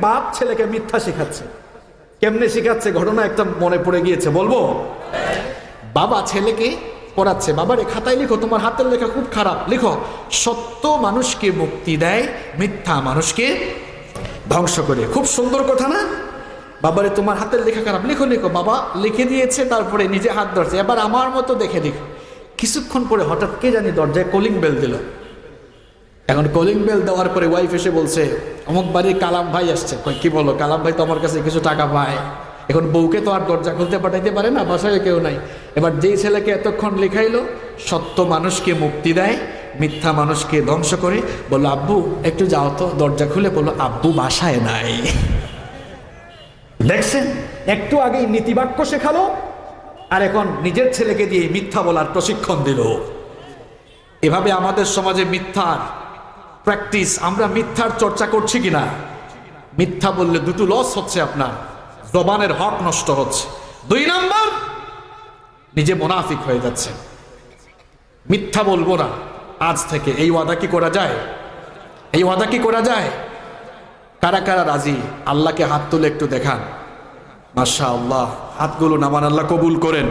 বাপ ছেলেকে মিথ্যা শেখাচ্ছে। কেমনে শেখাচ্ছে ঘটনা একটা মনে পড়ে গিয়েছে, বলবো? বাবা ছেলেকে পড়াচ্ছে, বাবারে খাতায় লিখো, তোমার হাতের লেখা খুব খারাপ, লিখো সত্য মানুষকে মুক্তি দেয়, মিথ্যা মানুষকে ধ্বংস করে। খুব সুন্দর কথা না? বাবারে তোমার হাতের লেখা খারাপ, লিখো লিখো। বাবা লিখে দিয়েছে, তারপরে নিজে হাত ধরছে, এবার আমার মতো দেখে লিখো। কিছুক্ষণ পরে হঠাৎ কে জানি দরজায় কলিং বেল দিল। এখন কলিং বেল দেওয়ার পরে ওয়াইফ এসে বলছে অমুক বাড়ির কালাম ভাই আসছে। কি বলো? কালাম ভাই তো আমার কাছে কিছু টাকা পায়। এখন বউকে তো আর দরজা খুলতে পাঠাইতে পারে না, বাসায় কেউ নাই। এবার যেই ছেলেকে এতক্ষণ লেখাইলো সত্য মানুষকে মুক্তি দেয়, মিথ্যা মানুষকে ধ্বংস করে, বললো আব্বু একটু যাও তো, দরজা খুলে বললো আব্বু বাসায় নাই। দেখছেন, একটু আগেই নীতিবাক্য শেখালো, আর এখন নিজের ছেলেকে দিয়ে মিথ্যা বলার প্রশিক্ষণ দিল। এভাবে আমাদের সমাজে মিথ্যার প্র্যাকটিস, আমরা মিথ্যার চর্চা করছি কিনা? মিথ্যা বললে দুটো লস হচ্ছে, আপনার জবানের হক নষ্ট হচ্ছে। 2 নাম্বার, নিজে মুনাফিক হয়ে যাচ্ছে। মিথ্যা বলবো না আজ থেকে, এই ওয়াদা কি করা যায়? এই ওয়াদা কি করা যায়? কারা কারা রাজি? আল্লাহকে হাত তুলে একটু দেখান। মাশাআল্লাহ, হাতগুলো নামান, আল্লাহ কবুল করেন।